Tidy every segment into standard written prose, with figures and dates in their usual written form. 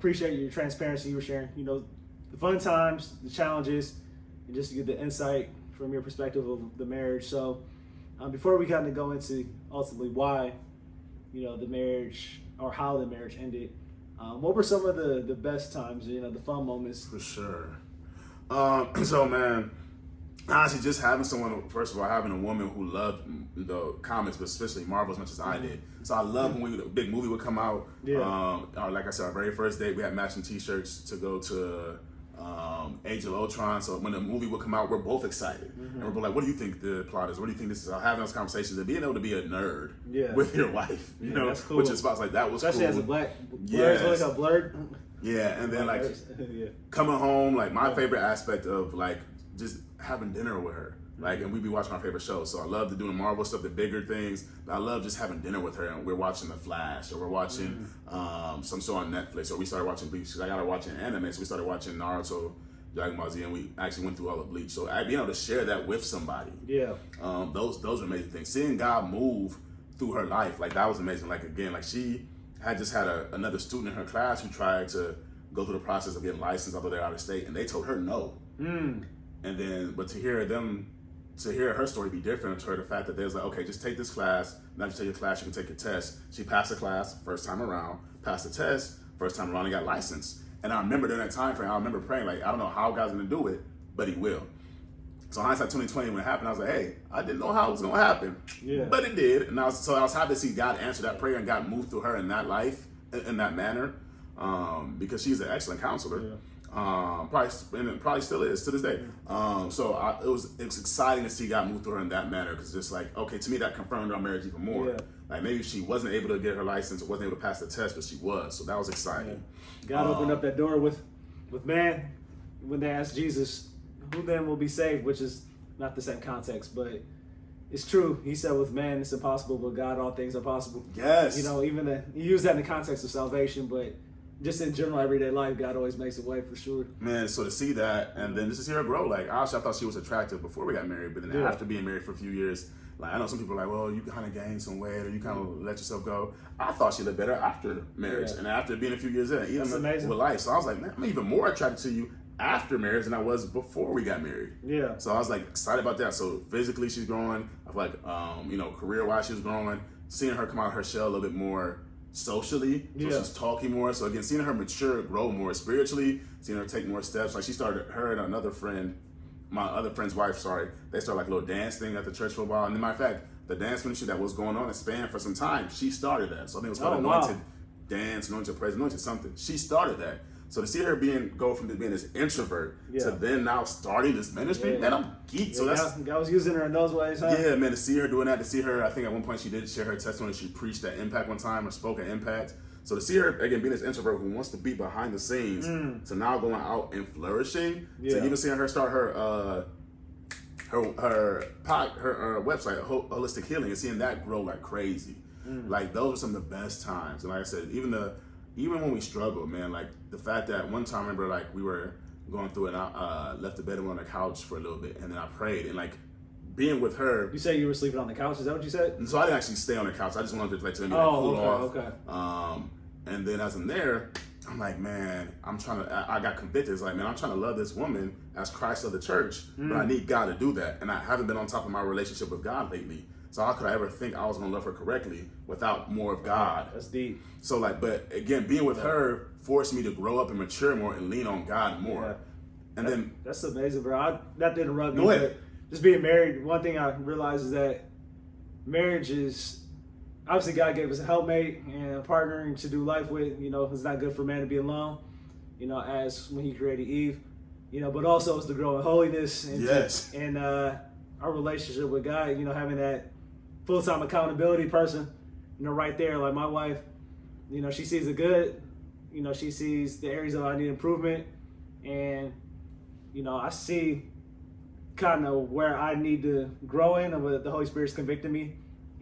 appreciate your transparency you were sharing. You know, the fun times, the challenges, and just to get the insight from your perspective of the marriage. So before we kind of go into ultimately why, you know, the marriage or how the marriage ended, what were some of the best times, you know, the fun moments? For sure. So, man, honestly, just having someone, first of all, having a woman who loved the comics, but especially Marvel as much as I did. So I love when a big movie would come out. Yeah. Like I said, our very first date, we had matching T-shirts to go to Age of Ultron. So when the movie would come out, we're both excited. And we're both like, what do you think the plot is? What do you think this is? Having those conversations and being able to be a nerd with your wife, you know, that's cool. which is like, that was especially cool. as a black, like a blurred. Yeah, and then like coming home, like my favorite aspect of like just having dinner with her. Like, and we'd be watching our favorite shows. So I love to do the Marvel stuff, the bigger things. But I love just having dinner with her, and we're watching The Flash, or we're watching some show on Netflix, or we started watching Bleach because I got to watch an anime. So we started watching Naruto, Dragon Ball Z, and we actually went through all of Bleach. So being able to share that with somebody, those are amazing things. Seeing God move through her life, like that was amazing. Like again, like she had just had another student in her class who tried to go through the process of getting licensed, although they're out of state, and they told her no. And then, but to hear her story be different, to her the fact that there's like, okay, just take this class. Now you take your class, you can take your test. She passed the class first time around, passed the test first time around, and got licensed. And I remember during that time frame, I remember praying like, I don't know how God's gonna do it, but He will. So hindsight 2020, when it happened, I was like, hey, I didn't know how it was gonna happen, but it did. And I was happy to see God answer that prayer and God move through her in that life, in that manner, because she's an excellent counselor. Probably still is to this day. So it was exciting to see God move through her in that manner, because just like, okay, to me that confirmed our marriage even more. Like maybe she wasn't able to get her license or wasn't able to pass the test, but she was. So that was exciting. God opened up that door with man when they asked Jesus, who then will be saved, which is not the same context, but it's true. He said with man it's impossible, but God all things are possible. Yes. You know, even he used that in the context of salvation, but just in general everyday life, God always makes a way for sure. Man, so to see that and then just to see her grow, like honestly, I thought she was attractive before we got married, but then after being married for a few years, like I know some people are like, well, you kind of gained some weight or you kind of let yourself go. I thought she looked better after marriage and after being a few years in, even with life. So I was like, man, I'm even more attracted to you after marriage than I was before we got married. So I was like excited about that. So physically she's growing. I feel like, you know, career-wise she's growing. Seeing her come out of her shell a little bit more socially, so she's talking more. So again, seeing her mature, grow more spiritually, seeing her take more steps. Like she started, her and another friend, my other friend's wife, they started like a little dance thing at the church for a while. And then, matter of fact, the dance ministry that was going on and spanned for some time, she started that. So I think it was called Anointed Dance, Anointed Praise, Anointed something. She started that. So to see her go from being this introvert to then now starting this ministry, man, I'm geeked. So God was using her in those ways, huh? Yeah, man, to see her doing that, to see her, I think at one point she did share her testimony. She preached at Impact one time or spoke at Impact. So to see her, again, being this introvert who wants to be behind the scenes, to now going out and flourishing, to even seeing her start her website, Holistic Healing, and seeing that grow like crazy. Like those are some of the best times. And like I said, even when we struggled, man, like the fact that one time I remember like we were going through it and I left the bed and went on the couch for a little bit and then I prayed and like being with her. You said you were sleeping on the couch, is that what you said? And so I didn't actually stay on the couch. I just wanted to like cool off. And then as I'm there, I'm like, man, I got convicted. It's like, man, I'm trying to love this woman as Christ of the church, but I need God to do that. And I haven't been on top of my relationship with God lately. So how could I ever think I was gonna love her correctly without more of God? That's deep. So like, but again, being with her forced me to grow up and mature more and lean on God more. And that's amazing, bro. That didn't rub me. But just being married, one thing I realized is that marriage is obviously God gave us a helpmate and a partner to do life with. You know, it's not good for man to be alone. You know, as when He created Eve. You know, but also it's to grow in holiness and our relationship with God. You know, having that full-time accountability person, you know, right there. Like my wife, you know, she sees the good, you know, she sees the areas that I need improvement, and, you know, I see kind of where I need to grow in and what the Holy Spirit's convicting me.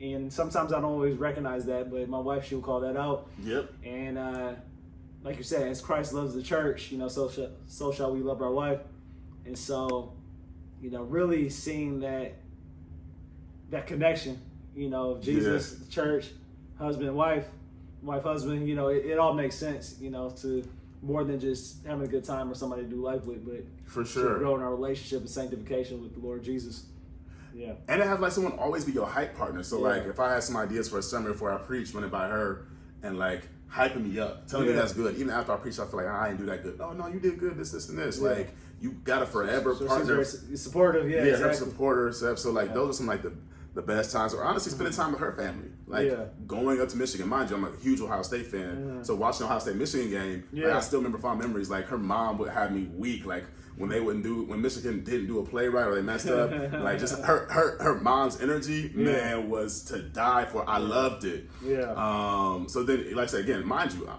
And sometimes I don't always recognize that, but my wife, she'll call that out. And like you said, as Christ loves the church, you know, so shall we love our wife. And so, you know, really seeing that connection, you know, Jesus, the church, husband, wife, husband, you know, it all makes sense, you know, to more than just having a good time or somebody to do life with, but for sure to grow in our relationship and sanctification with the Lord Jesus. Yeah. And it has like someone always be your hype partner. So like if I had some ideas for a sermon before I preach, running by her and like hyping me up, telling me that's good. Even after I preach, I feel like I didn't do that good. Oh no, you did good. This, and this. Yeah. Like you got a forever partner. She's supportive. Yeah. Yeah, exactly. her supporter. So like those are some like the best times. Or honestly, spending time with her family. Like going up to Michigan. Mind you, I'm a huge Ohio State fan. So watching the Ohio State Michigan game, like, I still remember fond memories. Like her mom would have me weak. Like when Michigan didn't do a play right or they messed up. Like just her mom's energy, man, was to die for. I loved it. Yeah. So then, like I said again, mind you,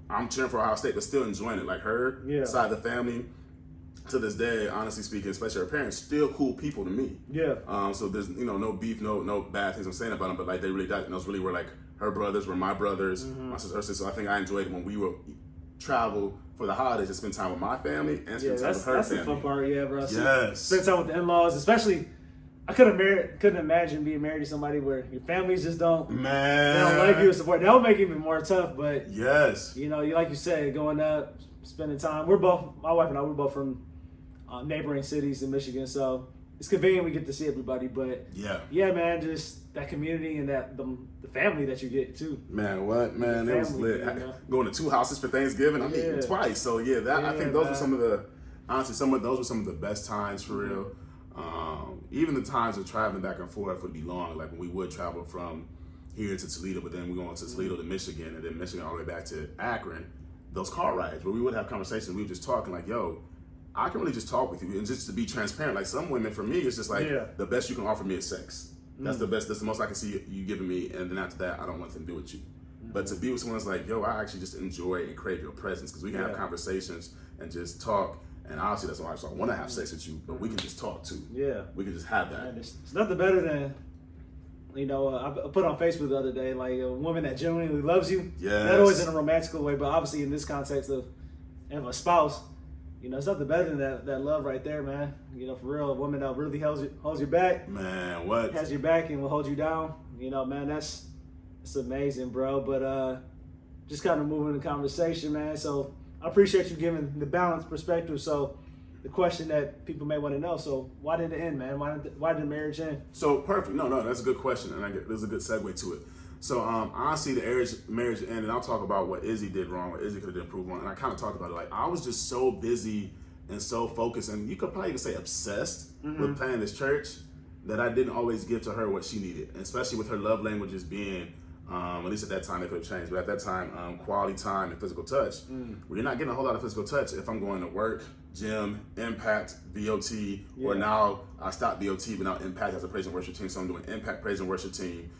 I'm cheering for Ohio State, but still enjoying it. Like her side of the family, to this day, honestly speaking, especially her parents, still cool people to me. Yeah. So there's no beef, no bad things I'm saying about them, but like they really died. And those really were like her brothers were my brothers, my sister, her sister. So I think I enjoyed it when we would travel for the holidays to spend time with my family and spend time with her family. That's the fun part, bro. Yes. Spend time with the in-laws, especially. I couldn't imagine being married to somebody where your families just don't they don't like you or support. That would make it even more tough. But like you said, going up, spending time. My wife and I, we're both from neighboring cities in Michigan, so it's convenient we get to see everybody. But man, just that community and that the family that you get too. Man, what man? It was lit. Going to 2 houses for Thanksgiving. I mean, twice. So I think those were some of the best times for real. Even the times of traveling back and forth would be long. Like when we would travel from here to Toledo, but then we go on to Toledo to Michigan, and then Michigan all the way back to Akron. Those car rides where we would have conversations, we were just talking like, yo, I can really just talk with you and just to be transparent. Like some women, for me, it's just like the best you can offer me is sex. That's the best. That's the most I can see you giving me. And then after that, I don't want anything to do with you. But to be with someone that's like, yo, I actually just enjoy and crave your presence because we can have conversations and just talk. And obviously that's why I want to have sex with you, but we can just talk too. Yeah. We can just have that. And it's nothing better than, I put on Facebook the other day, like a woman that genuinely loves you. Yeah. Not always in a romantical way, but obviously in this context of a spouse, it's nothing better than that love right there, man. For real, a woman that really holds your back. Man, what? Has your back and will hold you down. Man, that's amazing, bro. But just kind of moving the conversation, man. So I appreciate you giving the balanced perspective. So the question that people may want to know, so why did it end, man? Why did the marriage end? So perfect. No, that's a good question. And there's a good segue to it. So honestly, the marriage ended, and I'll talk about what Izzy did wrong, what Izzy could have improved on. And I kind of talked about it. Like I was just so busy and so focused, and you could probably even say obsessed with planning this church that I didn't always give to her what she needed. And especially with her love languages being, at least at that time, they could have changed, but at that time, quality time and physical touch. Where you're not getting a whole lot of physical touch if I'm going to work, gym, Impact, VOT, or now I stopped VOT, but now Impact has a praise and worship team, so I'm doing Impact praise and worship team.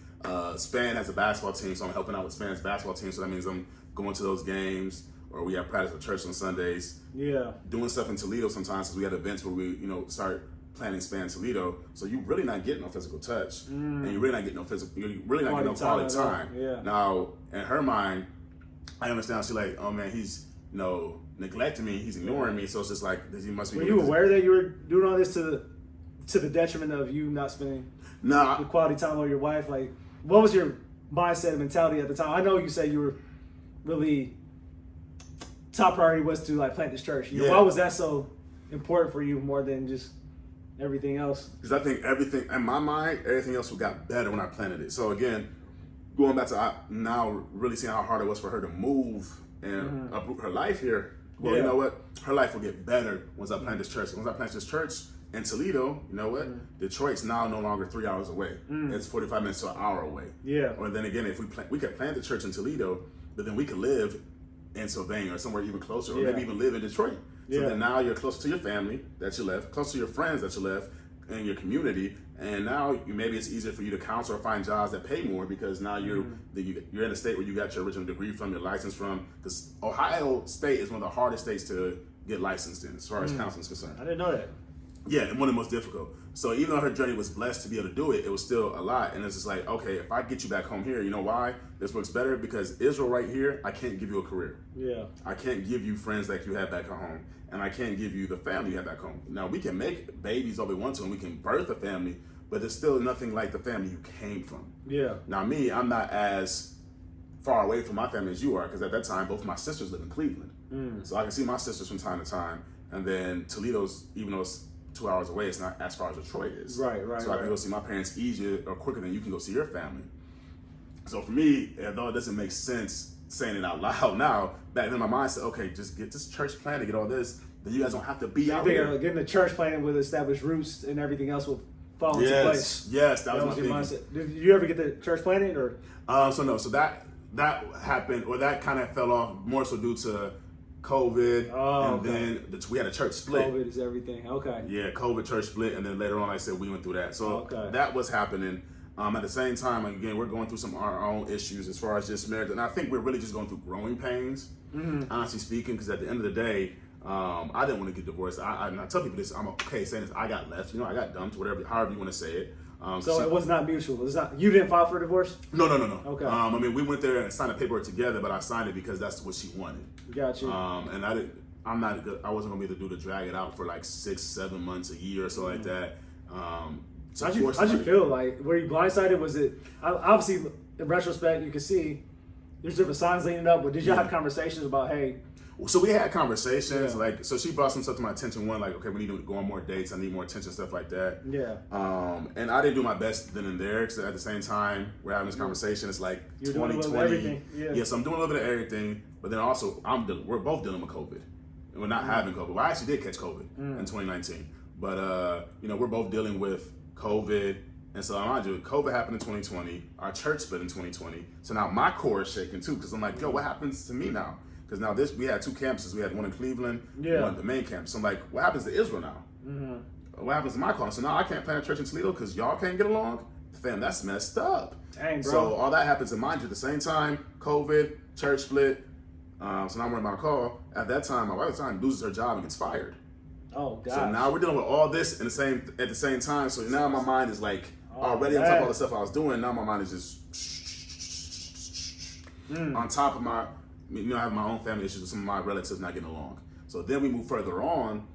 Span has a basketball team, so I'm helping out with Span's basketball team, so that means I'm going to those games, or we have practice at church on Sundays. Yeah. Doing stuff in Toledo sometimes, because we had events where we, start planning Span Toledo, so you're really not getting no physical touch, and you're really not getting no quality time. Yeah. Now, in her mind, I understand. She's like, oh man, he's neglecting me, he's ignoring me, so it's just like he must be. Were you aware that you were doing all this to the detriment of you not spending the quality time with your wife? Like, what was your mindset and mentality at the time? I know you said you were really top priority was to like plant this church. Why was that so important for you more than just everything else? Because I think everything, in my mind, everything else got better when I planted it. So again, going back to now really seeing how hard it was for her to move and uproot her life here. Well, you know what? Her life will get better once I plant this church. Once I plant this church in Toledo, you know what? Detroit's now no longer 3 hours away. It's 45 minutes to an hour away. Yeah. Or then again, if we could plant the church in Toledo, but then we could live in Sylvania or somewhere even closer, or maybe even live in Detroit. So then now you're closer to your family that you left, closer to your friends that you left, and your community. And now maybe it's easier for you to counsel or find jobs that pay more because now you're in a state where you got your original degree from, your license from. Because Ohio State is one of the hardest states to get licensed in as far as counseling is concerned. I didn't know that. Yeah, and one of the most difficult. So even though her journey was blessed to be able to do it, it was still a lot. And it's just like, okay, if I get you back home here, you know why? This works better because Israel right here, I can't give you a career. Yeah. I can't give you friends like you have back home. And I can't give you the family you have back home. Now, we can make babies all we want to, and we can birth a family, but it's still nothing like the family you came from. Yeah. Now, me, I'm not as far away from my family as you are, because at that time, both my sisters live in Cleveland. So I can see my sisters from time to time. And then Toledo's, even though it's 2 hours away, it's not as far as Detroit is. Right. So I can go see my parents easier or quicker than you can go see your family. So for me, although it doesn't make sense saying it out loud now, back then my mind said, okay, just get this church planted, get all this, then you guys don't have to be out here. Getting the church planted with established roots and everything else will fall into place. Yes, that was my your thinking. mindset. Did you ever get the church planted or? So that happened, or that kind of fell off more so due to COVID, then we had a church split. COVID is everything. Okay. Yeah, COVID church split, and then later on, like I said, we went through that. So that was happening. At the same time, again, we're going through some of our own issues as far as just marriage, and I think we're really just going through growing pains, honestly speaking, because at the end of the day, I didn't want to get divorced. I tell people this, I'm okay saying this, I got left, I got dumped, whatever, however you want to say it. So it was not mutual. It's not. You didn't file for divorce? No. Okay. I mean, we went there and signed the paperwork together, but I signed it because that's what she wanted. Gotcha. And I wasn't gonna be able to do to drag it out for like 6-7 months, a year or so like that. So how'd you feel? Like, were you blindsided? Was it obviously in retrospect you can see there's different signs leading up, but did y'all have conversations about, hey? So we had conversations, so she brought some stuff to my attention. One, like, okay, we need to go on more dates. I need more attention, stuff like that. Yeah. And I didn't do my best then and there, because at the same time we're having this conversation. It's like You're 2020. doing a little bit of everything. Yeah, so I'm doing a little bit of everything, but then also we're both dealing with COVID. And we're not having COVID. Well, I actually did catch COVID in 2019, but we're both dealing with COVID. And so mind you, COVID happened in 2020. Our church split in 2020. So now my core is shaking too, because I'm like, yo, what happens to me now? Because now we had 2 campuses. We had one in Cleveland, one at the main campus. So I'm like, what happens to Israel now? What happens to my call? So now I can't plant a church in Toledo because y'all can't get along? Fam, that's messed up. Dang, bro. So all that happens, and mind you, at the same time, COVID, church split. So now I'm worried about a call. At that time, my wife loses her job and gets fired. Oh, God. So now we're dealing with all this at the same time. So now my mind is like already on top of all the stuff I was doing. Now my mind is just on top of my, I have my own family issues with some of my relatives not getting along. So then we move further on.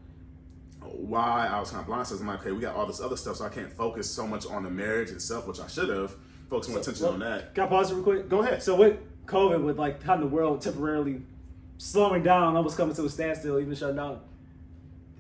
Why I was kind of blindsided. I'm like, okay, we got all this other stuff, so I can't focus so much on the marriage itself, which I should have focused more attention on that. Can I pause it real quick? Go ahead. So with COVID, with like kind of the world temporarily slowing down, almost coming to a standstill, even shutting down,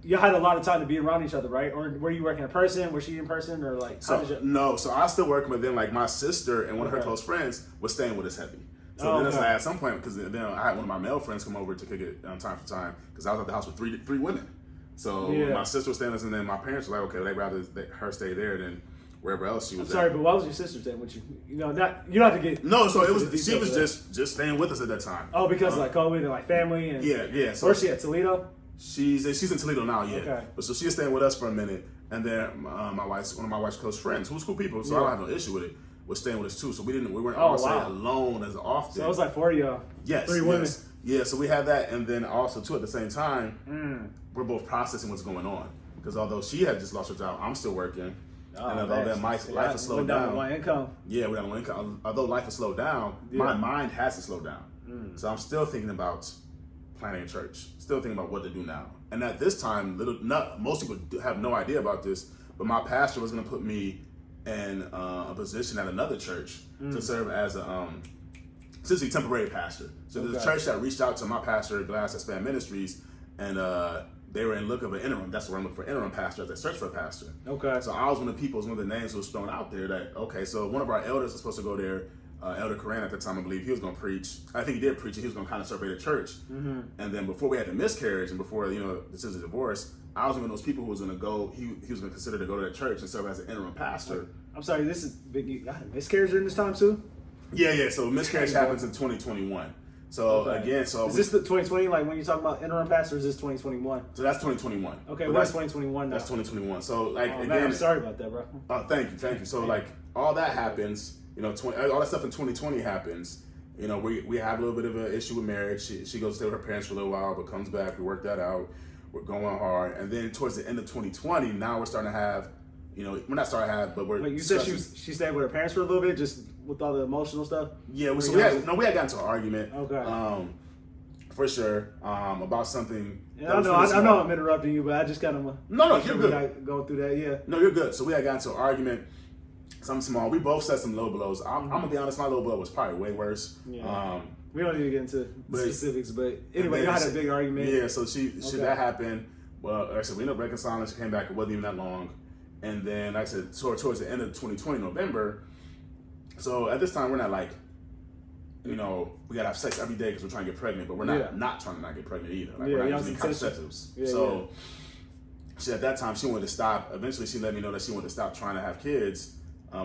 you had a lot of time to be around each other, right? Or were you working in person? Was she in person? Or like, No, so I still working, but then like my sister and one of her close friends was staying with us heavy. So then it's like at some point, because then I had one of my male friends come over to kick it time for time, because I was at the house with three women. So my sister was staying with us, and then my parents were like, okay, they'd rather her stay there than wherever else she was. Sorry, but why was your sister staying with you? You don't have to get. No, so she was just staying with us at that time. Oh, because like COVID and like family and yeah. So where's she at? Toledo? She's in Toledo now, yeah. Okay. But so she was staying with us for a minute, and then one of my wife's close friends, who's cool people, so I don't have no issue with it, was staying with us too. So we weren't all staying alone as often. So it was like 4 of y'all. Yes. 3 women. Yeah, so we had that, and then also too at the same time, we're both processing what's going on. Because although she had just lost her job, I'm still working. And although that life has slowed down. One income. Yeah, we got one income. Although life has slowed down, my mind has to slow down. So I'm still thinking about planning a church. Still thinking about what to do now. And at this time, most people have no idea about this, but my pastor was going to put me in a position at another church to serve as essentially temporary pastor. So there's a church that reached out to my pastor, Glass at Span Ministries, and they were in look of an interim. That's where I'm looking for interim pastor as they search for a pastor. Okay. So I was one of the names who was thrown out there that, okay, so one of our elders was supposed to go there, Elder Coran at the time, I believe, he was going to preach. I think he did preach, and he was going to kind of survey the church. And then before we had the miscarriage and before, this is a divorce, I was one of those people who was going to go, he was going to consider to go to that church and serve as an interim pastor. I'm sorry, this is big. You got miscarriage during this time too? Yeah. So miscarriage happens in 2021. So again, is this the 2020? Like when you talk about interim pastor, is this 2021? So that's 2021. Okay, what's 2021 now? That's 2021. So like again, man, I'm sorry about that, bro. Thank you. So like all that happens, all that stuff in 2020 happens. We have a little bit of an issue with marriage. She goes to stay with her parents for a little while, but comes back. We work that out. We're going hard, and then towards the end of 2020, now we're starting to have. We're not starting to have, but we're. Like you said, she stayed with her parents for a little bit, just with all the emotional stuff. Yeah, we had gotten into an argument. Okay. For sure. About something. Yeah, I know I'm interrupting you, but I just kind of. No, you're good. Going through that, yeah. No, you're good. So we had gotten into an argument. Something small. We both said some low blows. I'm gonna be honest. My low blow was probably way worse. Yeah. We don't need to get into specifics, but anyway, y'all had a big argument. Yeah, so that happened. Well, like I said, we ended up reconciling. She came back. It wasn't even that long. And then, like I said, towards the end of 2020, November. So at this time, we're not like, we gotta have sex every day because we're trying to get pregnant, but we're not trying to not get pregnant either. Like, we're not using contraceptives. At that time, she wanted to stop. Eventually, she let me know that she wanted to stop trying to have kids.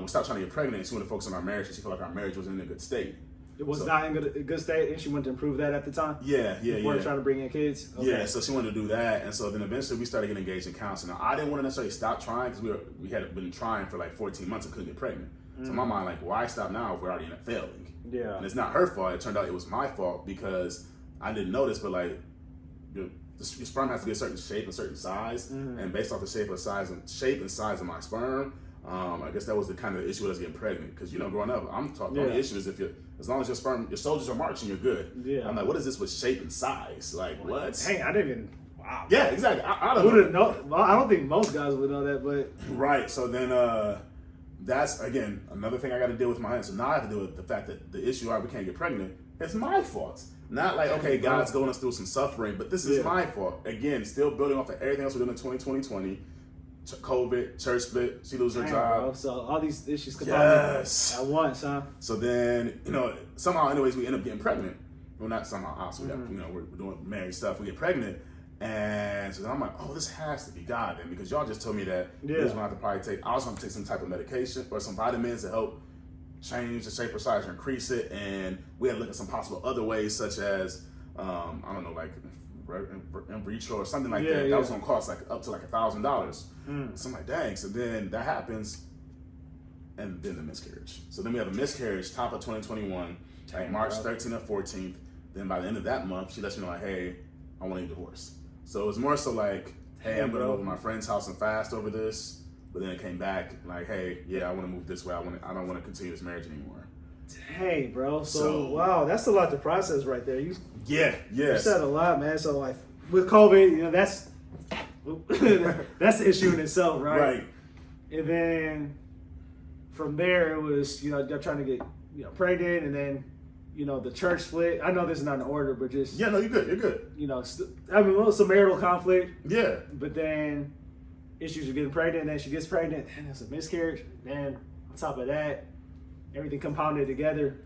Stop trying to get pregnant. She wanted to focus on our marriage, and she felt like our marriage was in a good state. It was not in a good state, and she wanted to improve that at the time? Before trying to bring in kids? Okay. Yeah, so she wanted to do that, and so then eventually we started getting engaged in counseling. Now, I didn't want to necessarily stop trying because we had been trying for like 14 months and couldn't get pregnant. So in my mind, like, why stop now if we're already in a failing? Yeah. And it's not her fault. It turned out it was my fault because I didn't notice, but like, your sperm has to be a certain shape, a certain size, and based off the shape and size of my sperm, I guess that was the kind of issue with us getting pregnant. Because growing up, I'm talking. The only issue is as long as your soldiers are marching, you're good. Yeah. I'm like, what is this with shape and size? Like, what? Hey, I didn't even. Wow. Yeah, exactly. I don't know. Well, I don't think most guys would know that, but right. So then, that's again another thing I got to deal with my hands. So now I have to deal with the fact that the issue we can't get pregnant. It's my fault. Not like, okay, God's going us through some suffering, but this is my fault. Again, still building off of everything else we're doing in 2020. COVID, church split, she loses her job. Bro. So all these issues combined at once, huh? So then, somehow, anyways, we end up getting pregnant. Well, not somehow, obviously, we're doing married stuff. We get pregnant, and so then I'm like, oh, this has to be God then, because y'all just told me that I was gonna have to probably I was gonna take some type of medication or some vitamins to help change the shape or size or increase it, and we had to look at some possible other ways, such as I don't know, like in vitro or something like that. That was gonna cost like up to like $1,000. So I'm like, dang. So then that happens, and then the miscarriage. So then we have a miscarriage, top of 2021, like March 13th or 14th. Then by the end of that month, she lets me know, like, hey, I want a divorce. So it was more so like, hey, I'm gonna go to my friend's house and fast over this. But then it came back like, hey, I want to move this way. I don't want to continue this marriage anymore. Dang, bro. So wow, that's a lot to process right there. You said a lot, man. So like with COVID, that's that's the issue in itself, right? Right. And then from there, it was you're trying to get pregnant, and then the church split. I know this is not in order, but just no, you're good. You're good. Having some marital conflict. Yeah. But then issues of getting pregnant, and then she gets pregnant, and it's a miscarriage. Then on top of that, everything compounded together.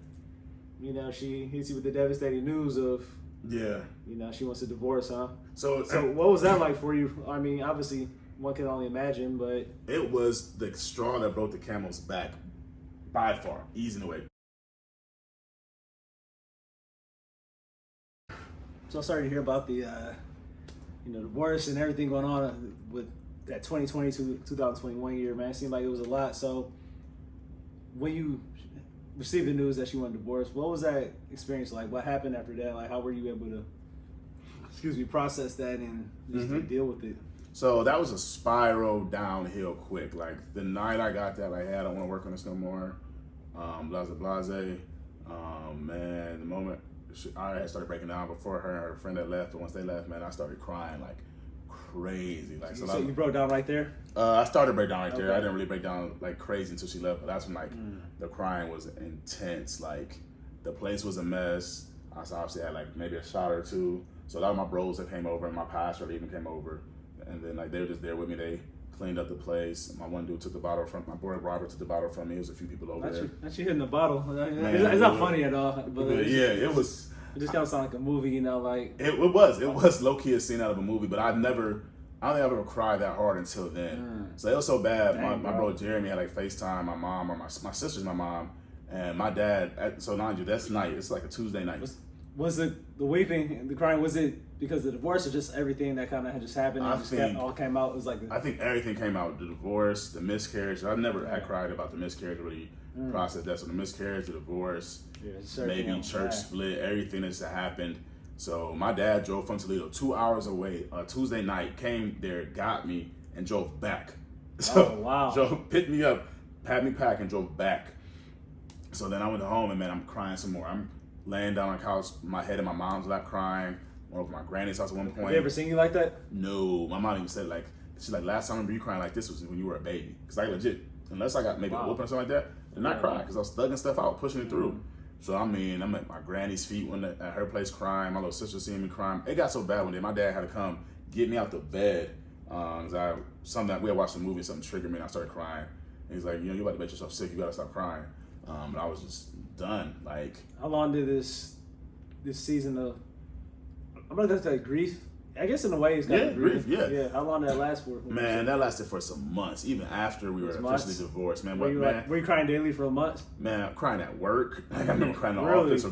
She hits you with the devastating news of she wants a divorce, huh? So what was that like for you? I mean, obviously one can only imagine, but it was the straw that broke the camel's back by far, easing away. So I'm sorry to hear about the divorce and everything going on with that 2020 to 2021 year, man. It seemed like it was a lot. So when you received the news that she wanted a divorce, what was that experience like? What happened after that? Like, how were you able to, process that and just deal with it? So that was a spiral downhill quick. Like the night I got that, like, hey, I don't want to work on this no more. Blase. Man, the moment I had started breaking down before her and her friend that left, but once they left, man, I started crying like crazy. Like so you broke down right there? I started to break down right there. I didn't really break down like crazy until she left, but that's when like the crying was intense. Like the place was a mess. I obviously had like maybe a shot or two. So a lot of my bros that came over and my pastor even came over, and then like they were just there with me. They cleaned up the place. My one dude took the bottle from my boy Robert took the bottle from me. There was a few people over there. Not you hitting the bottle. It's not funny at all. But it was. It just kind of sounded like a movie, like it was low key a scene out of a movie. But I don't think I've ever cried that hard until then. So it was so bad. Dang, my bro Jeremy had like FaceTime my mom or my sister's my mom and my dad. So mind you, that's night. It's like a Tuesday night. Was it the weeping, the crying? Was it because of the divorce or just everything that kind of had just happened and all came out? It was like I think everything came out. The divorce, the miscarriage. I've never had cried about the miscarriage. Really processed that. So the miscarriage, the divorce, maybe church split, everything that's happened. So my dad drove from Toledo 2 hours away, Tuesday night, came there, got me, and drove back. So picked me up, had me packed, and drove back. So then I went home, and man, I'm crying some more. I'm laying down on the couch, my head in my mom's lap crying. Went over to my granny's house at one point. Have they ever seen you like that? No. My mom even said, like, she's like, last time I remember you crying like this was when you were a baby. Because, like, legit, unless I got maybe a whooping or something like that, then I cried because I was thugging stuff out, pushing it through. So I mean, I'm at my granny's feet at her place crying. My little sister seeing me crying. It got so bad one day. My dad had to come get me out the bed. Cause we had watched a movie, something triggered me, and I started crying. And he's like, you about to make yourself sick. You gotta stop crying. And I was just done. Like, how long did this season of, I'm not gonna say grief. I guess in a way it's kind of grief. Yeah. How long did that last for? Man, that lasted for some months, even after we were officially divorced. Man, were you crying daily for a month? Man, I'm crying at work. Like, I remember crying in the office or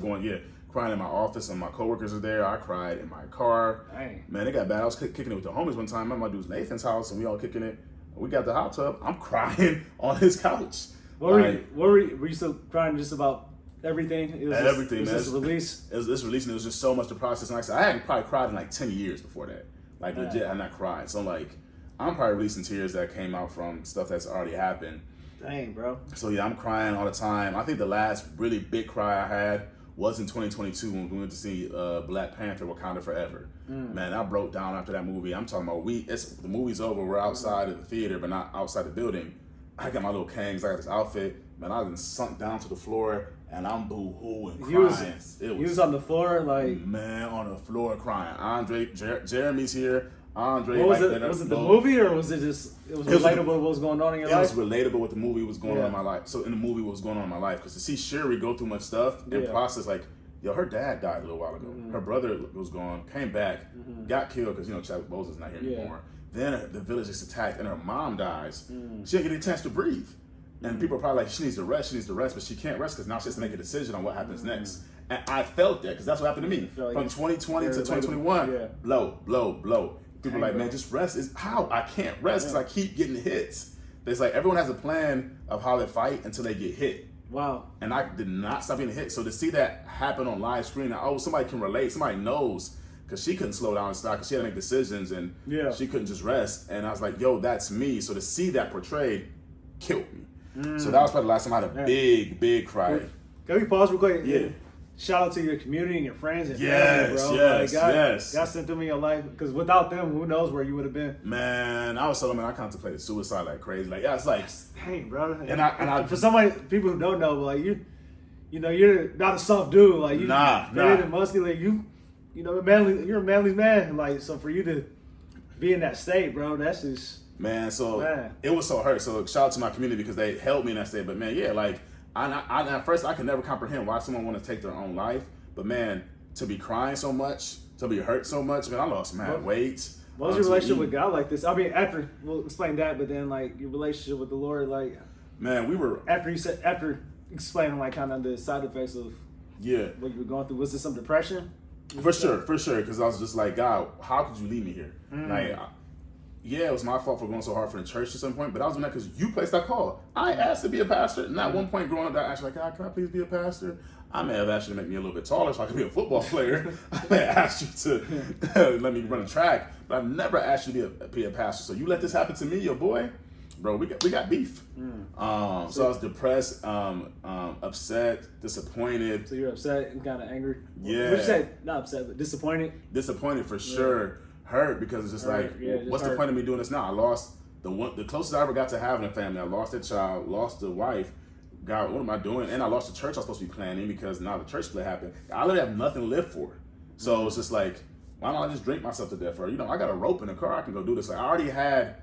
crying in my office and my coworkers are there. I cried in my car. Dang. Man, it got bad. I was kicking it with the homies one time. I remember my dude's Nathan's house and we all kicking it. We got the hot tub. I'm crying on his couch. Were you still crying just about everything? Everything, man. It was just a release? It was this release, and it was just so much to process. And like I said, I hadn't probably cried in like 10 years before that. Like, legit, I had not cried. So, like, I'm probably releasing tears that came out from stuff that's already happened. Dang, bro. So, yeah, I'm crying all the time. I think the last really big cry I had was in 2022 when we went to see Black Panther, Wakanda Forever. Man, I broke down after that movie. I'm talking about the movie's over. We're outside of the theater, but not outside the building. I got my little Kangs. I got this outfit. Man, I was sunk down to the floor, and I'm boo-hooing, crying. You was on the floor, like... Man, on the floor crying. Jeremy's here. Andre... What was it? Was it the movie, or was it just... It was relatable what was going on in your life? It was relatable what the movie was going on in my life. So in the movie, what was going on in my life. Because to see Shuri go through much stuff and process, like, yo, her dad died a little while ago. Her brother was gone, came back, got killed because, Chadwick Boseman's not here anymore. Then the village is attacked, and her mom dies. She didn't get a chance to breathe. And people are probably like, she needs to rest, but she can't rest because now she has to make a decision on what happens next. And I felt that because that's what happened to me. From 2020 to 2021, blow. People are like, man, just rest. How? I can't rest because I keep getting hits. It's like everyone has a plan of how they fight until they get hit. Wow. And I did not stop getting hit. So to see that happen on live screen, somebody can relate, somebody knows. Because she couldn't slow down and stop because she had to make decisions and she couldn't just rest. And I was like, yo, that's me. So to see that portrayed killed me. So that was probably the last time I had a big cry. Can we pause real quick? Yeah. Shout out to your community and your friends and family, bro. Yes. God sent through me your life because without them, who knows where you would have been. Man, I was telling I contemplated suicide like crazy. Like, it's like, dang, bro. And I for somebody, people who don't know, like you're not a soft dude. Like you, big and muscular. You're a manly man. Like, so for you to be in that state, bro, that's just. Man, it was so hurt. So shout out to my community because they helped me in that state. But man, like at first I could never comprehend why someone want to take their own life. But man, to be crying so much, to be hurt so much, man, I lost mad weight. What was your relationship with God like this? I mean, we'll explain that, but then like your relationship with the Lord, like, man, we were after explaining like kind of the side effects of what you were going through. Was there some depression? For sure, because I was just like, God, how could you leave me here? Like. Yeah, it was my fault for going so hard for the church at some point, but I was doing that because you placed that call. I asked to be a pastor, and at one point growing up, I asked like, God, can I please be a pastor? I may have asked you to make me a little bit taller so I could be a football player. I may have asked you to let me run a track, but I never asked you to be a pastor. So you let this happen to me, your boy? Bro, we got beef. So I was depressed, upset, disappointed. So you're upset and kind of angry? Yeah. What you say? Not upset, but disappointed? Disappointed for sure. Hurt because it's just what's the point of me doing this now? I lost the closest I ever got to having a family. I lost a child, lost a wife. God, what am I doing? And I lost the church I was supposed to be planning because now the church split happened. I literally have nothing to live for. So it's just like, why don't I just drink myself to death? Or, I got a rope in the car. I can go do this. Like, I already had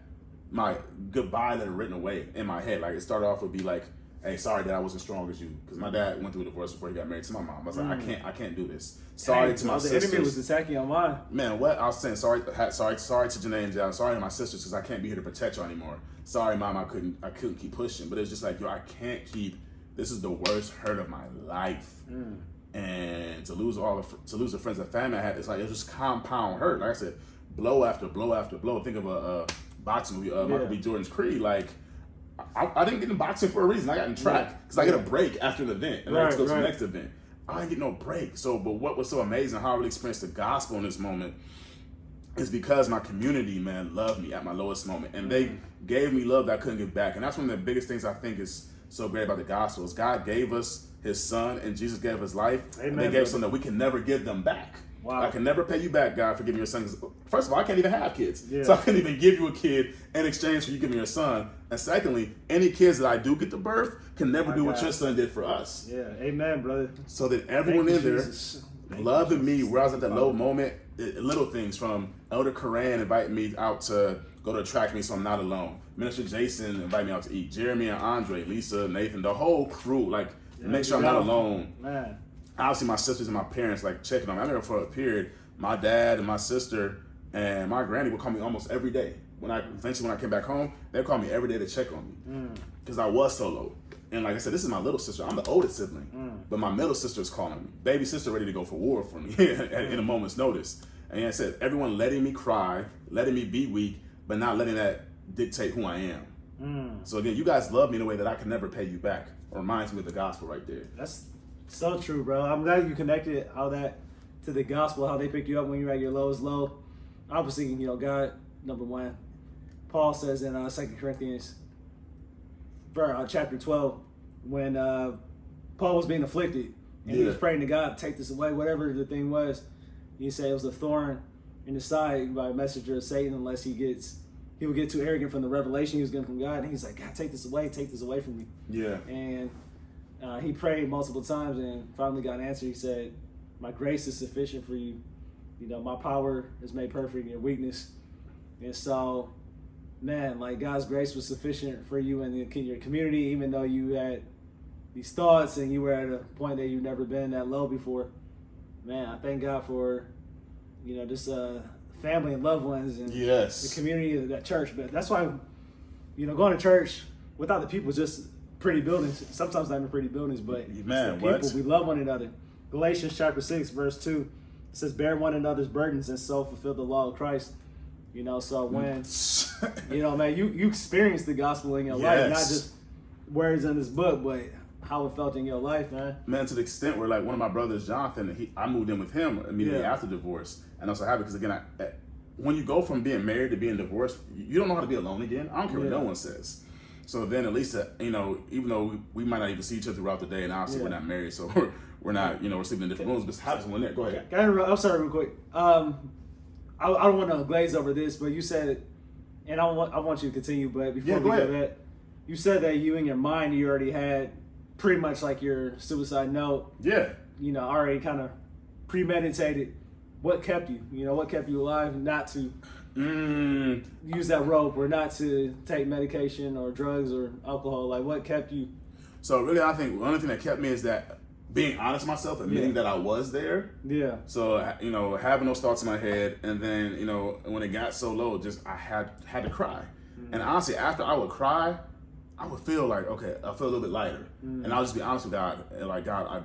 my goodbye letter written away in my head. Like, it started off with be like, hey, sorry that I wasn't strong as you. Because my dad went through a divorce before he got married to my mom. I was like, I can't do this. Sorry to my sisters. The enemy was attacking your mind. Man, what? I was saying sorry to Janae and John. Sorry to my sisters because I can't be here to protect you anymore. Sorry, Mom, I couldn't keep pushing. But it's just like, I can't keep. This is the worst hurt of my life. And to lose the friends and family I had, it's just compound hurt. Like I said, blow after blow after blow. Think of a boxing movie, Michael B. Jordan's Creed. Like, I didn't get in boxing for a reason. I got in track because I get a break after an event and I have to go to the next event. I didn't get no break. But what was so amazing, how I really experienced the gospel in this moment, is because my community, man, loved me at my lowest moment. And they gave me love that I couldn't give back. And that's one of the biggest things I think is so great about the gospel is God gave us his son and Jesus gave his life. Amen, and they gave something that we can never give them back. Wow. I can never pay you back, God, for giving your son. First of all, I can't even have kids. Yeah. So I can't even give you a kid in exchange for you giving me a son. And secondly, any kids that I do get to birth can never do what your son did for us. Yeah, amen, brother. So that everyone in there loving me where I was at that low moment, little things from Elder Coran inviting me out to go to a track meet so I'm not alone. Minister Jason invited me out to eat. Jeremy and Andre, Lisa, Nathan, the whole crew, like, make sure I'm not alone. Man. Obviously, my sisters and my parents, like, checking on me. I remember for a period, my dad and my sister and my granny would call me almost every day. When I came back home, they'd call me every day to check on me because I was so low. And like I said, this is my little sister. I'm the oldest sibling, but my middle sister is calling me. Baby sister ready to go for war for me in a moment's notice. And like I said, everyone letting me cry, letting me be weak, but not letting that dictate who I am. So again, you guys love me in a way that I can never pay you back. It reminds me of the gospel right there. That's so true, bro. I'm glad you connected all that to the gospel, how they pick you up when you're at your lowest low. Obviously, you know, God, number one. Paul says in 2 Corinthians chapter 12, when Paul was being afflicted, and he was praying to God, take this away, whatever the thing was. He said it was a thorn in the side by a messenger of Satan, unless he would get too arrogant from the revelation he was getting from God. And he's like, God, take this away from me. Yeah. And he prayed multiple times and finally got an answer. He said, my grace is sufficient for you. You know, my power is made perfect in your weakness. And so, man, like, God's grace was sufficient for you and your community, even though you had these thoughts and you were at a point that you've never been that low before. Man, I thank God for, you know, just family and loved ones and the community of that church. But that's why, you know, going to church without the people is just pretty buildings. Sometimes not even pretty buildings, but man, the people, we love one another. Galatians chapter 6, verse 2, it says, bear one another's burdens and so fulfill the law of Christ. You know, so when, you know, man, you experience the gospel in your life, not just words in this book, but how it felt in your life, man. Man, to the extent where, like, one of my brothers, Jonathan, I moved in with him immediately after divorce. And I was so happy because, again, when you go from being married to being divorced, you don't know how to be alone again. I don't care what no one says. So then at least, you know, even though we might not even see each other throughout the day, and obviously we're not married, so we're not, you know, we're sleeping in different rooms, but happens one there. Go ahead. I'm sorry, real quick. I don't want to glaze over this, but you said, and I want you to continue, but before we go that, you said that you in your mind, you already had pretty much like your suicide note. Yeah. You know, already kind of premeditated. What kept you? You know, what kept you alive not to use that rope or not to take medication or drugs or alcohol? Like, what kept you? So really, I think the only thing that kept me is that being honest with myself, admitting that I was there. Yeah. So, you know, having those thoughts in my head, and then, you know, when it got so low, just I had to cry. And honestly, after I would cry, I would feel like, okay, I feel a little bit lighter. And I'll just be honest with God, and like, God,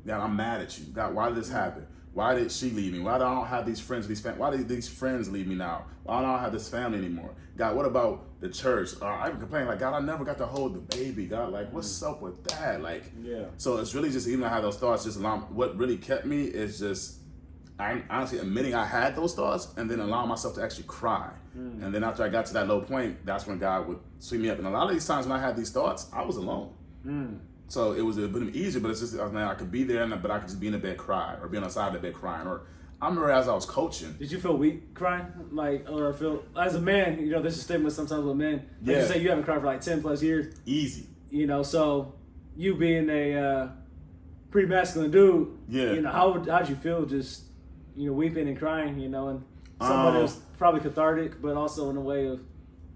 I'm mad at you. God, why did this happen? Why did she leave me? Why do I don't have these friends, why did these friends leave me now? Why don't I have this family anymore? God, what about the church? I even complain, like, God, I never got to hold the baby. God, like, what's up with that? Like, so it's really just, even though I have those thoughts, just what really kept me is just, I'm honestly admitting I had those thoughts and then allowing myself to actually cry. And then after I got to that low point, that's when God would sweep me up. And a lot of these times when I had these thoughts, I was alone. So it was a bit easier, but it's just, man, I could be there, but I could just be in the bed crying, or be on the side of the bed crying. Or I remember as I was coaching. Did you feel weak crying? Like, or feel, as a man, you know, there's a stigma sometimes with men. Like you say, you haven't cried for like 10 plus years. Easy. You know, so you being a pretty masculine dude, you know, how'd you feel just, you know, weeping and crying, you know, and somebody was probably cathartic, but also in a way of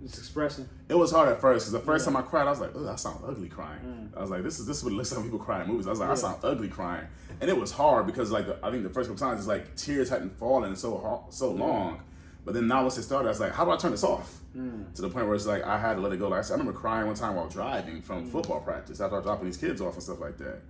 just expressing. It was hard at first, because the first time I cried, I was like, oh, I sound ugly crying. I was like, this is what it looks like when people cry in movies. I was like, I sound ugly crying. And it was hard because, like, I think the first couple times, it's like tears hadn't fallen so long. But then now once it started, I was like, how do I turn this off? To the point where it's like, I had to let it go. Like I said, I remember crying one time while driving from football practice after I was dropping these kids off and stuff like that.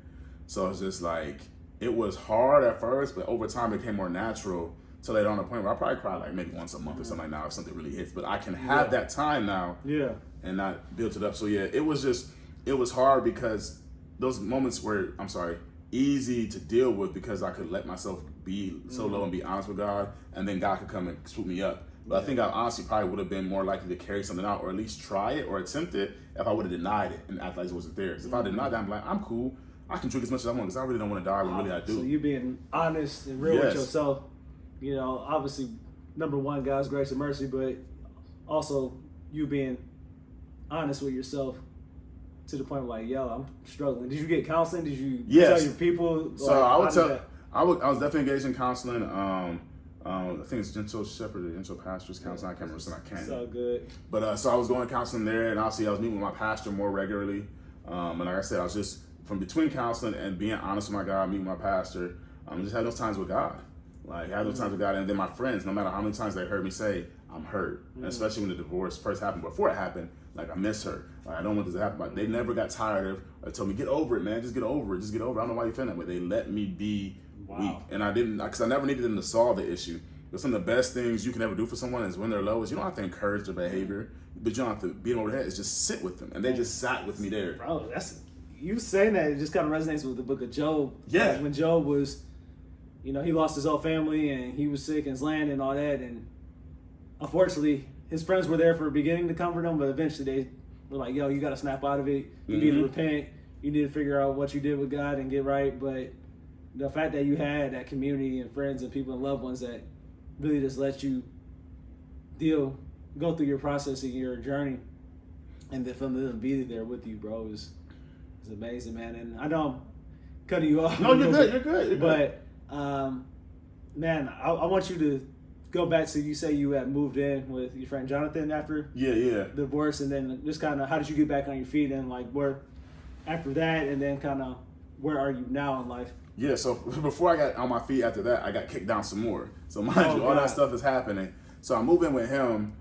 So it's just like, it was hard at first, but over time it became more natural. So later on, the point where I probably cry like maybe once a month or something like that if something really hits. But I can have that time now and not build it up. So yeah, it was hard because those moments were, easy to deal with because I could let myself be so low and be honest with God, and then God could come and swoop me up. But I think I honestly probably would have been more likely to carry something out, or at least try it or attempt it, if I would have denied it and act like it wasn't there. Because if I denied that, I'm like, I'm cool. I can drink as much as I want because I really don't want to die when really I do. So you being honest and real with yourself, you know, obviously, number one, God's grace and mercy, but also you being honest with yourself to the point of like, yo, I'm struggling. Did you get counseling? Did you tell your people? So I would tell. I was definitely engaged in counseling. I think it's Gentle Shepherd or Gentle Pastors Counseling. I can't remember, so I can't. So good. But so I was going to counseling there, and obviously I was meeting with my pastor more regularly. And like I said, I was just from between counseling and being honest with my God, meeting my pastor. Just had those times with God, like had those times with God, and then my friends. No matter how many times they heard me say, "I'm hurt," and especially when the divorce first happened. Before it happened, like I miss her. Like, I don't want this to happen. But they never got tired of. Or told me, "Get over it, man. Just get over it. Just get over it." I don't know why you feel that way. They let me be weak, and I didn't, because I never needed them to solve the issue. But some of the best things you can ever do for someone is when they're low is you don't have to encourage their behavior, but you don't have to beat them over the head. It's just sit with them, and they just sat with me there. Bro, that's you saying that. It just kind of resonates with the book of Job. Yeah, like when Job was, you know, he lost his whole family and he was sick in his land and all that, and unfortunately, his friends were there for a beginning to comfort him, but eventually they were like, "Yo, you got to snap out of it. You need to repent. You need to figure out what you did with God and get right." But the fact that you had that community and friends and people and loved ones that really just let you go through your process and your journey, and then for them to be there with you, bro, is amazing, man. And I know I'm cutting you off. No, you're good. You're good. But man, I want you to go back to, you say you had moved in with your friend Jonathan after the divorce, and then just kind of how did you get back on your feet, and like where after that, and then kind of where are you now in life? Yeah, so before I got on my feet after that, I got kicked down some more. So mind you, all that stuff is happening. So I moved in with him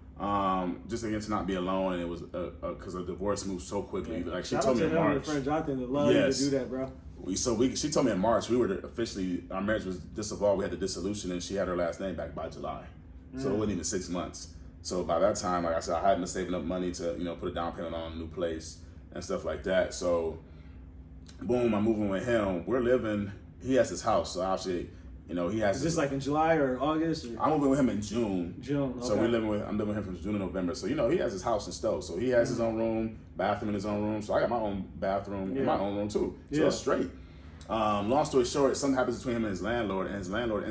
just again to not be alone, and it was because the divorce moved so quickly. Like she told me in March. Your friend Jonathan to love you to do that, bro. She told me in March we were officially, our marriage was dissolved. We had the dissolution, and she had her last name back by July. So it wasn't even 6 months. So by that time, like I said, I hadn't been saving up money to put a down payment on a new place and stuff like that. So boom, I'm moving with him. We're living. He has his house, so obviously, he has. Is this like in July or August? Or? I'm moving with him in June. June. Okay. So I'm living with him from June to November. So he has his house in Stowe. So he has his own room, bathroom in his own room. So I got my own bathroom in my own room too. So it's straight. Long story short, something happens between him and his landlord ends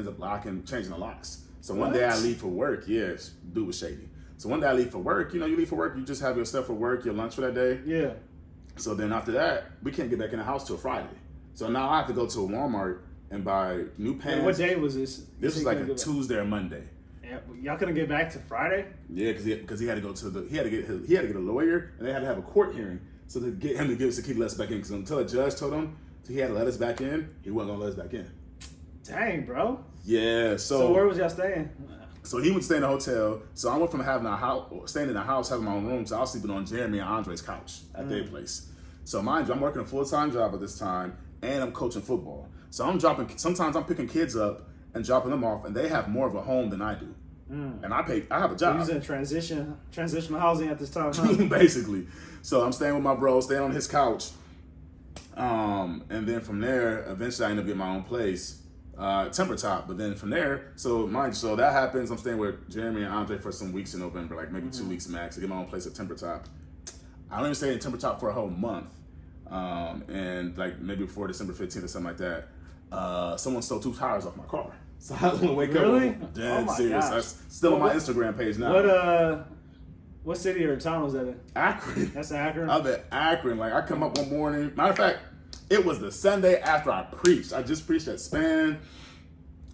up changing the locks. So one day I leave for work. Yes, dude was shady. So one day I leave for work. You leave for work, you just have your stuff for work, your lunch for that day. Yeah. So then after that, we can't get back in the house till Friday. So now I have to go to a Walmart and buy new pants. And what day was this? This was like a Tuesday or Monday. Yeah, y'all couldn't get back to Friday? Yeah, because he had to go to he had to get a lawyer, and they had to have a court hearing. So to get him to give us a key to let us back in, because until a judge told him he had to let us back in, he wasn't gonna let us back in. Dang, bro. Yeah. So where was y'all staying? So he would stay in a hotel. So I went from having staying in a house, having my own room, to I was sleeping on Jeremy and Andre's couch at their place. So mind you, I'm working a full-time job at this time, and I'm coaching football. So sometimes I'm picking kids up and dropping them off, and they have more of a home than I do. And I have a job. So you're in transitional housing at this time, huh? Basically. So I'm staying with my bro, staying on his couch. And then from there, eventually I end up getting my own place, Temper Top. But then from there, so that happens. I'm staying with Jeremy and Andre for some weeks in November, like maybe 2 weeks max, to get my own place at Temper Top. I don't even stay in Temper Top for a whole month. And like maybe before December 15th or something like that, someone stole 2 tires off my car. So I was gonna wake up. Dead serious. That's still on my Instagram page now. What city or town was that in? Akron. That's Akron? I'm at Akron. Like I come up one morning. Matter of fact, it was the Sunday after I preached. I just preached at Span.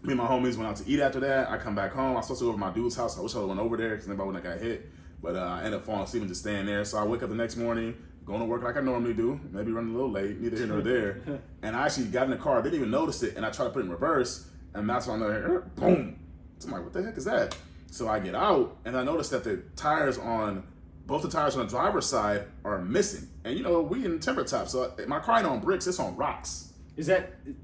Me and my homies went out to eat after that. I come back home. I was supposed to go over to my dude's house. I wish I went over there because nobody wouldn't have got hit. But I ended up falling asleep and just staying there. So I wake up the next morning, going to work like I normally do, maybe running a little late, neither here nor there. And I actually got in the car, didn't even notice it, and I tried to put it in reverse, and that's when I know, boom. So I'm like, what the heck is that? So I get out, and I noticed that both the tires on the driver's side are missing. And we in Temper Top, so my car ain't on bricks, it's on rocks. It's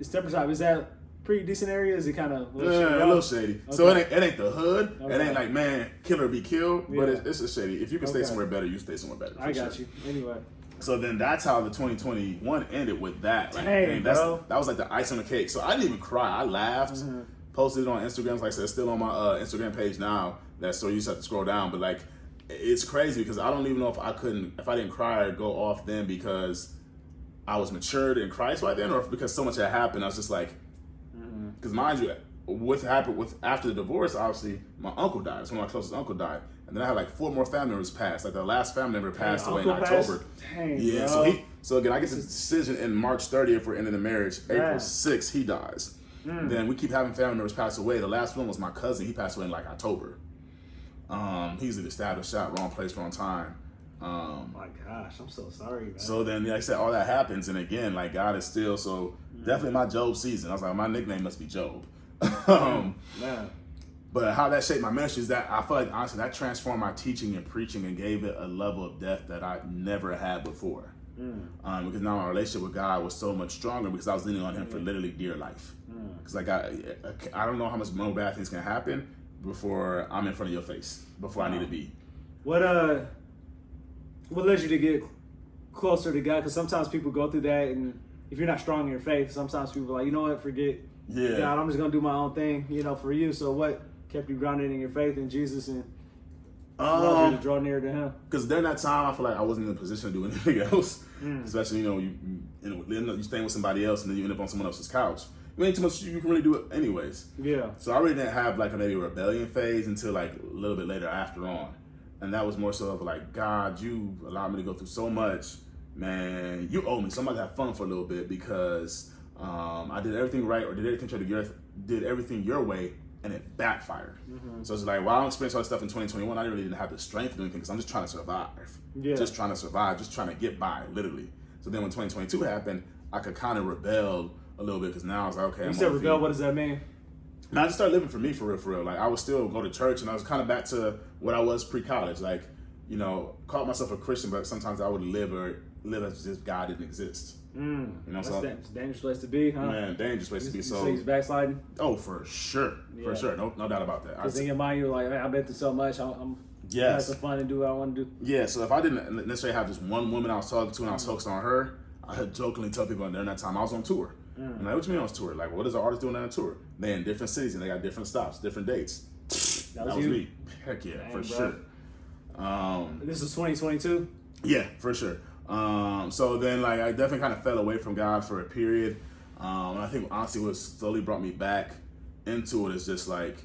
Temper Top, is that pretty decent area? Is it kind of a little shady? Okay. So it ain't the hood. Okay. It ain't like, man, kill or be killed. But it's a shady. If you can stay somewhere better, you stay somewhere better. I got you. Anyway. So then that's how the 2021 ended with that. Like, dang, bro. That was like the ice on the cake. So I didn't even cry. I laughed. Posted it on Instagram. Like I said, it's still on my Instagram page now. So you just have to scroll down. But like, it's crazy because I don't even know if I didn't cry or go off then, because I was matured in Christ right then, or if because so much had happened, I was just like, because mind you, what happened with after the divorce, obviously my uncle died. It's one of my closest uncle died, and then I had like 4 more family members pass. Like the last family member passed away in October. Dang, yeah, bro. so again, I get the decision in March 30th for ending the marriage. April 6th, he dies. Then we keep having family members pass away. The last one was my cousin. He passed away in like October. He's an established shot, wrong place, wrong time. My gosh, I'm so sorry, man. So then, like I said, all that happens, and again, like God is still so definitely my Job season. I was like, my nickname must be Job. Man. But how that shaped my ministry is that I feel like honestly that transformed my teaching and preaching and gave it a level of depth that I never had before. Because now my relationship with God was so much stronger because I was leaning on Him for literally dear life. Because like I don't know how much more bad things can happen before I'm in front of your face, before I need to be. What led you to get closer to God? Because sometimes people go through that, and if you're not strong in your faith, sometimes people are like, you know what, forget God, I'm just gonna do my own thing, for you. So what kept you grounded in your faith in Jesus and allowed you to draw near to Him? Because during that time, I feel like I wasn't in a position to do anything else. Especially, you staying with somebody else and then you end up on someone else's couch. You ain't too much you can really do it anyways. Yeah. So I really didn't have like maybe a rebellion phase until like a little bit later after on. And that was more so of like, God, you allowed me to go through so much. Man, you owe me. So I'm about to have fun for a little bit because I did everything right or did everything your way and it backfired. So it's like, while I'm experiencing all this stuff in 2021, I really didn't have the strength to do anything because I'm just trying to survive. Just trying to survive, just trying to get by, literally. So then when 2022 happened, I could kind of rebel a little bit because now I was like, okay. You said rebel, what does that mean? And I just started living for me, for real. Like, I would still go to church, and I was kind of back to what I was pre-college. Like, called myself a Christian, but sometimes I would live as if God didn't exist. That's a dangerous place to be, huh? Man, dangerous place to be. So he's backsliding? Oh, for sure. For sure. No doubt about that. Because in your mind, you're like, man, I've been through so much. I'm have some fun and do what I want to do. Yeah, so if I didn't necessarily have just one woman I was talking to and I was focused on her, I had jokingly tell people during that time I was on tour. I'm like, what you mean on tour? Like, what is an artist doing on a tour? They in different cities and they got different stops, different dates. That was me. Heck yeah, dang, for sure. This is 2022? Yeah, for sure. So then, like, I definitely kind of fell away from God for a period. And I think, honestly, what slowly brought me back into it is just, like...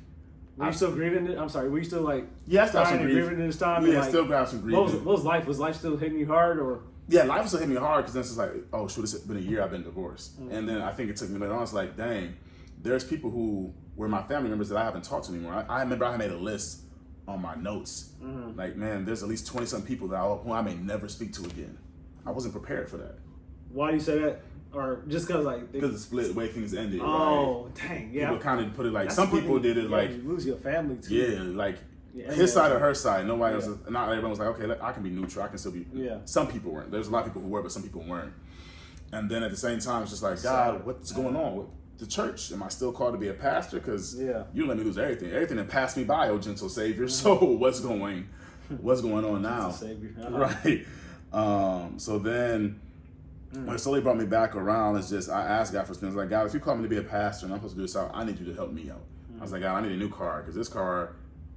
Were you still grieving it? I'm sorry, were you still, like... Yeah, I still have some grieving in this time? Yeah, like, still got some grieving. What was life? Was life still hitting you hard, or...? Yeah, life still hit me hard because then it's like, oh, shoot, it's been a year I've been divorced. And then I think it took me later on, it's like, dang, there's people who were my family members that I haven't talked to anymore. I remember I made a list on my notes. Like, man, there's at least 20-something people who I may never speak to again. I wasn't prepared for that. Why do you say that? Or just because, like... Because the split, the way things ended, oh, right? Dang, yeah. People kind of put it like, some people did it like... You lose your family, too. Yeah, like... his side or her side, nobody else. Not everyone was like, okay, I can be neutral. I can still be. Yeah. Some people weren't. There's a lot of people who were, but some people weren't. And then at the same time, it's just like, God, what's going on with the church? Am I still called to be a pastor? Because you let me lose everything. Everything that passed me by, oh gentle Savior. So what's going on now? Savior. Right. So then, when it slowly brought me back around, it's just I asked God for things like, God, if you call me to be a pastor and I'm supposed to do this out, I need you to help me out. I was like, God, I need a new car because this car.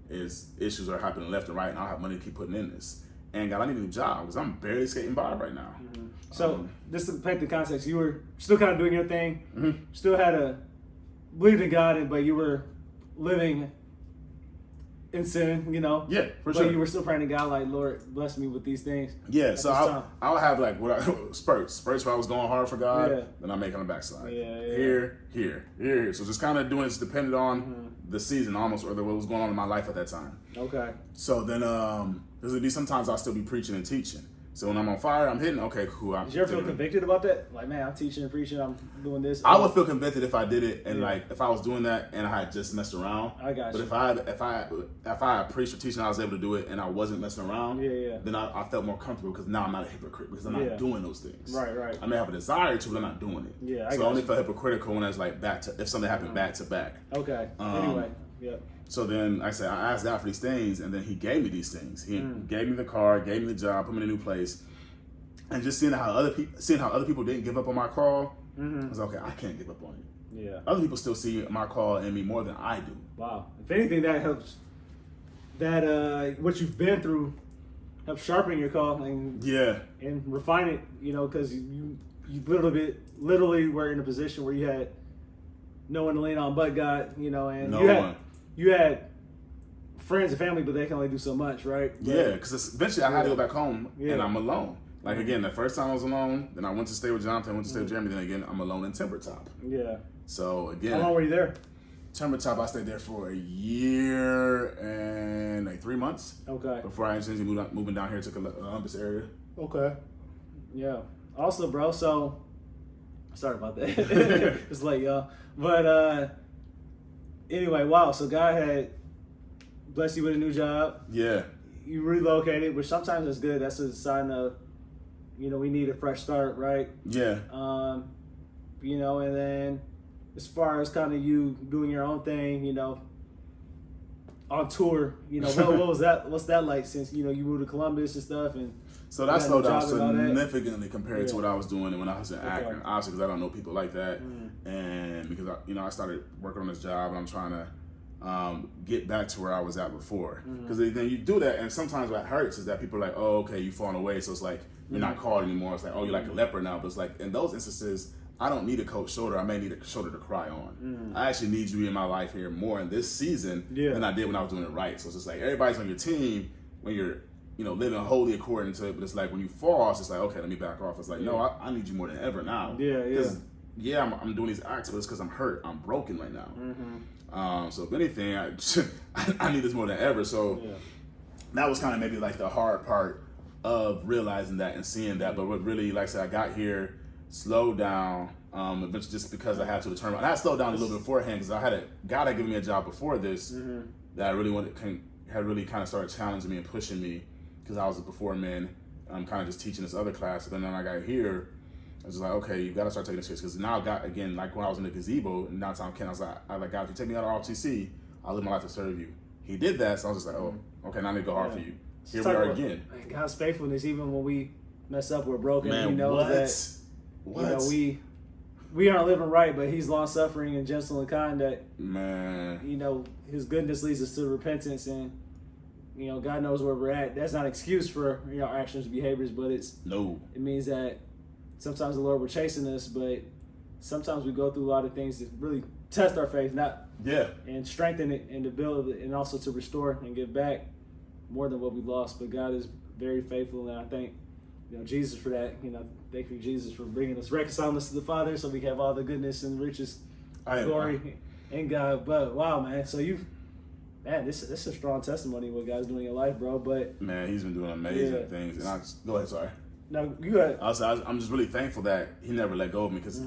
Issues are happening left and right, and I don't have money to keep putting in this. And God, I need a new job because I'm barely skating by right now. So, just to paint the context, you were still kind of doing your thing, still had believed in God, but you were living in sin, Yeah, for sure. But sure. you were still praying to God, like, Lord, bless me with these things. Yeah, so I'll have like spurts where I was going hard for God, then I make on the backslide. Here. So just kind of doing it depended on the season almost, or what was going on in my life at that time. Okay. So then there'll be sometimes I'll still be preaching and teaching. So when I'm on fire, I'm hitting, okay, cool. Did you ever feel convicted about that? Like, man, I'm teaching and preaching, I'm doing this. I would feel convicted if I did it, and like if I was doing that and I had just messed around. I got you. But if I had preached or teaching, I was able to do it, and I wasn't messing around. Then I felt more comfortable because now I'm not a hypocrite because I'm not doing those things. Right. I may have a desire to, but I'm not doing it. Yeah. So I only felt hypocritical when I was like if something happened back to back. Okay. Anyway. Yep. So then I said I asked God for these things, and then He gave me these things. He gave me the car, gave me the job, put me in a new place. And just seeing how other people didn't give up on my call, I was like, okay, I can't give up on it. Yeah. Other people still see my call in me more than I do. Wow. If anything, that helps. That what you've been through helps sharpen your call and refine it. Because you literally were in a position where you had no one to lean on but God, you know, and you had friends and family, but they can only do so much, right? Yeah, because eventually I had to go back home, and I'm alone. Like, again, the first time I was alone, then I went to stay with Jonathan, went to stay with Jeremy, then again, I'm alone in Timber Top. Yeah. So, again. How long were you there? Timber Top, I stayed there for a year and like 3 months. Okay. Before I ended up moving down here to Columbus area. Okay. Yeah. Also, bro, so, sorry about that. It's late, y'all. But, anyway, wow, so God had blessed you with a new job. Yeah. You relocated, which sometimes is good. That's a sign of, you know, we need a fresh start, right? Yeah. You know, and then as far as kind of you doing your own thing, you know, on tour, you know, what was that? What's that like since, you know, you moved to Columbus and stuff? And so that slowed down significantly compared to what I was doing when I was in Akron. Obviously, because I don't know people like that, and because I started working on this job, and I'm trying to get back to where I was at before. Because then you do that, and sometimes what hurts is that people are like, oh, okay, you've fallen away, so it's like you're not called anymore. It's like, oh, you're like a leper now. But it's like in those instances, I don't need a coach shoulder. I may need a shoulder to cry on. I actually need you in my life here more in this season than I did when I was doing it right. So it's just like everybody's on your team when you're, you know, living wholly according to it. But it's like when you fall, it's just like, okay, let me back off. It's like, no, I need you more than ever now. Yeah, I'm doing these acts, but it's because I'm hurt. I'm broken right now. So if anything, I need this more than ever. So that was kind of maybe like the hard part of realizing that and seeing that. But what really, like I said, I got here, slowed down, eventually just because I had to determine. And I slowed down a little bit beforehand because God had given me a job before this that I really had really kind of started challenging me and pushing me because I was before men, kind of just teaching this other class. But then when I got here, I was just like, okay, you got to start taking this serious. Because now, again, like when I was in the gazebo in downtown Kent, I was like, God, if you take me out of ROTC, I'll live my life to serve you. He did that, so I was just like, oh, okay, now I need to go hard for you. Here we are again. God's faithfulness, even when we mess up, we're broken. Man, He knows that you know, we aren't living right, but He's long suffering and gentle and kind. That you know, His goodness leads us to repentance, and you know, God knows where we're at. That's not an excuse for, you know, our actions, behaviors, but it means that sometimes the Lord will chasing us, but sometimes we go through a lot of things that really test our faith, and strengthen it and to build it, and also to restore and give back more than what we lost. But God is very faithful, and I thank, you know, Jesus for that. You know, thank you, Jesus, for bringing us, reconciling us to the Father, so we can have all the goodness and riches, glory in God. But wow, man, so this is a strong testimony what God's doing in your life, bro. But man, He's been doing amazing things. And go ahead, sorry. No, you got. I'm just really thankful that He never let go of me, because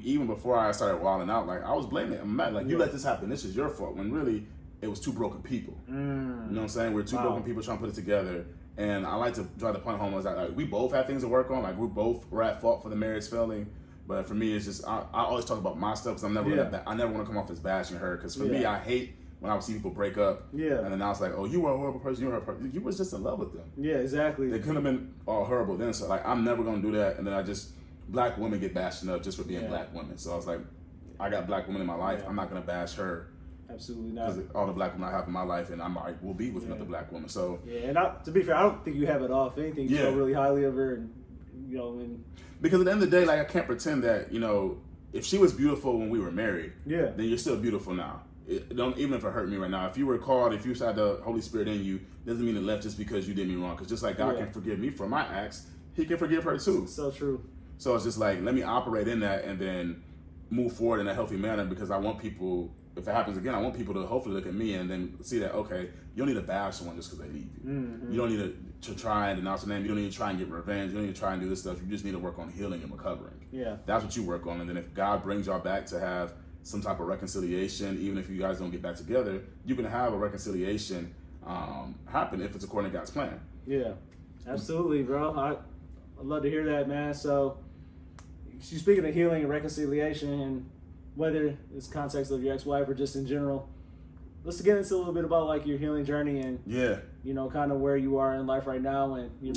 even before I started wilding out, like I was blaming Him. I'm mad, like you let this happen. This is your fault. When really it was two broken people. You know what I'm saying? We're two broken people trying to put it together. And I like to drive the point home is that like, we both have things to work on. Like we're at fault for the marriage failing. But for me, it's just I always talk about my stuff because I never want to come off as bashing her. Because for me, I hate when I would see people break up. And then I was like, oh, you were a horrible person. You were a person. You was just in love with them. Yeah, exactly. They couldn't have been all horrible then. So like, I'm never gonna do that. And then black women get bashing up just for being black women. So I was like, I got black women in my life. I'm not gonna bash her. Absolutely not. Because all the black women I have in my life, and I will be with another black woman. So and to be fair, I don't think you have it all. If anything, you feel really highly of her, and you know, because at the end of the day, like I can't pretend that, you know, if she was beautiful when we were married, then you're still beautiful now. Even if it hurt me right now, if you were called, if you had the Holy Spirit in you, doesn't mean it left just because you did me wrong. Because just like God can forgive me for my acts, He can forgive her too. So true. So it's just like, let me operate in that and then move forward in a healthy manner, because I want people, if it happens again, I want people to hopefully look at me and then see that, okay, you don't need to bash someone just because they leave you. You don't need to try and denounce their name. You don't need to try and get revenge. You don't need to try and do this stuff. You just need to work on healing and recovering. That's what you work on. And then if God brings y'all back to have some type of reconciliation, even if you guys don't get back together, you can have a reconciliation happen if it's according to God's plan. Yeah, absolutely, bro. I'd love to hear that, man. So she's speaking of healing and reconciliation, and whether it's context of your ex-wife or just in general, let's get into a little bit about like your healing journey and you know, kind of where you are in life right now and your